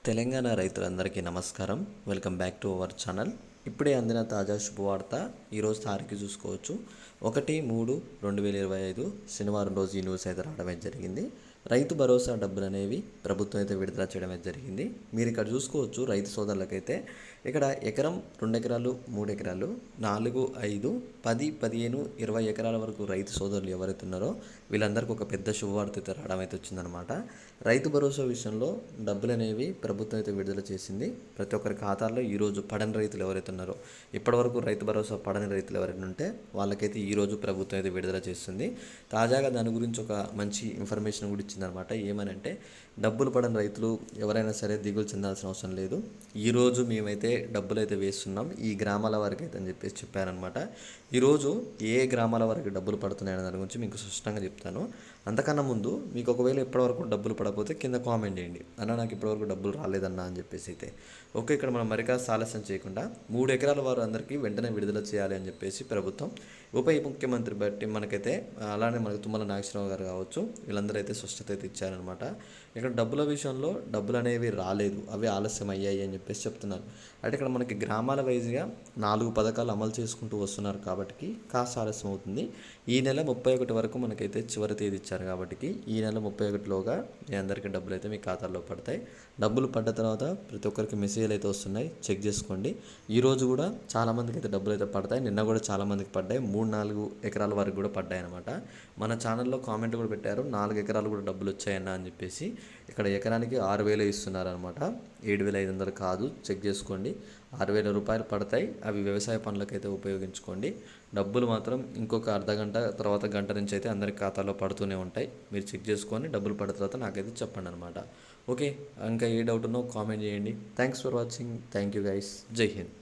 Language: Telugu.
తెలంగాణ రైతులందరికీ నమస్కారం. Welcome back to our channel. ఇప్పుడే అందిన తాజా శుభవార్త. ఈరోజు తారీఖు చూసుకోవచ్చు, 1/3/2025 శనివారం రోజు ఈ న్యూస్ అయితే రావడమే జరిగింది. రైతు భరోసా డబ్బులు అనేవి ప్రభుత్వం అయితే విడుదల చేయడమే జరిగింది. మీరు ఇక్కడ చూసుకోవచ్చు, రైతు సోదరులకైతే ఇక్కడ ఎకరం, 2 ఎకరాలు, 3 ఎకరాలు, 4, 5, 10, 15, 20 ఎకరాల వరకు రైతు సోదరులు ఎవరైతే ఉన్నారో వీళ్ళందరికీ ఒక పెద్ద శుభవార్త అయితే రావడం అయితే వచ్చిందనమాట. రైతు భరోసా విషయంలో డబ్బులు అనేవి ప్రభుత్వం అయితే విడుదల చేసింది. ప్రతి ఒక్కరి ఖాతాల్లో ఈరోజు పడని రైతులు ఎవరైతే ఉన్నారో, ఇప్పటివరకు రైతు భరోసా పడని రైతులు ఎవరైనా ఉంటే వాళ్ళకైతే ఈరోజు ప్రభుత్వం అయితే విడుదల చేస్తుంది. తాజాగా దాని గురించి ఒక మంచి ఇన్ఫర్మేషన్ కూడా ఇచ్చిందనమాట. ఏమనంటే, డబ్బులు పడని రైతులు ఎవరైనా సరే దిగులు చెందాల్సిన అవసరం లేదు. ఈరోజు మేమైతే డబ్బులు అయితే వేస్తున్నాం ఈ గ్రామాల వరకు అయితే అని చెప్పేసి చెప్పారనమాట. ఈరోజు ఏ గ్రామాల వరకు డబ్బులు పడుతున్నాయనే దాని గురించి మీకు స్పష్టంగా చెప్తాను. అంతకన్నా ముందు మీకు ఒకవేళ ఇప్పటివరకు డబ్బులు పడకపోతే కింద కామెంట్ చేయండి, అన్న నాకు ఇప్పటివరకు డబ్బులు రాలేదన్నా అని చెప్పేసి అయితే. ఓకే, ఇక్కడ మనం మరికాస్త ఆలస్యం చేయకుండా 3 ఎకరాల వారు అందరికీ వెంటనే విడుదల చేయాలి అని చెప్పేసి ప్రభుత్వం ఉప ముఖ్యమంత్రి బట్టి మనకైతే, అలానే మనకు తుమ్మల నాగేశ్వరరావు గారు కావచ్చు, వీళ్ళందరూ అయితే స్పష్టత అయితే ఇచ్చారనమాట. ఇక్కడ డబ్బుల విషయంలో డబ్బులు అనేవి రాలేదు, అవి ఆలస్యం అయ్యాయి అని చెప్పేసి చెప్తున్నారు. అంటే ఇక్కడ మనకి గ్రామాల వైజ్గా 4 పథకాలు అమలు చేసుకుంటూ వస్తున్నారు కాబట్టి కాస్త ఆలస్యం అవుతుంది. ఈ నెల 31 వరకు మనకైతే చివరి తేదీ ఇచ్చారు కాబట్టి ఈ నెల 31లోగా మీ అందరికీ డబ్బులు అయితే మీ ఖాతాల్లో పడతాయి. డబ్బులు పడ్డ తర్వాత ప్రతి ఒక్కరికి మెసేజ్లు అయితే వస్తున్నాయి, చెక్ చేసుకోండి. ఈరోజు కూడా చాలామందికి అయితే డబ్బులు అయితే పడతాయి. నిన్న కూడా చాలామందికి పడ్డాయి, 3-4 ఎకరాల వరకు కూడా పడ్డాయి అనమాట. మన ఛానల్లో కామెంట్ కూడా పెట్టారు, 4 ఎకరాలు కూడా డబ్బులు వచ్చాయన్న అని చెప్పేసి. ఇక్కడ ఎకరానికి 6,000 ఇస్తున్నారనమాట, 7,500 కాదు, చెక్ చేసుకోండి. 6,000 రూపాయలు పడతాయి, అవి వ్యవసాయ పనులకైతే ఉపయోగించుకోండి. డబ్బులు మాత్రం ఇంకొక అర్ధగంట తర్వాత గంట నుంచి అయితే అందరి ఖాతాలో పడుతూనే ఉంటాయి. మీరు చెక్ చేసుకొని డబ్బులు పడిన తర్వాత నాకైతే చెప్పండి అనమాట. ఓకే, ఇంకా ఏ డౌట్ ఉన్నో కామెంట్ చేయండి. Thanks for watching. Thank you guys. జై హింద్.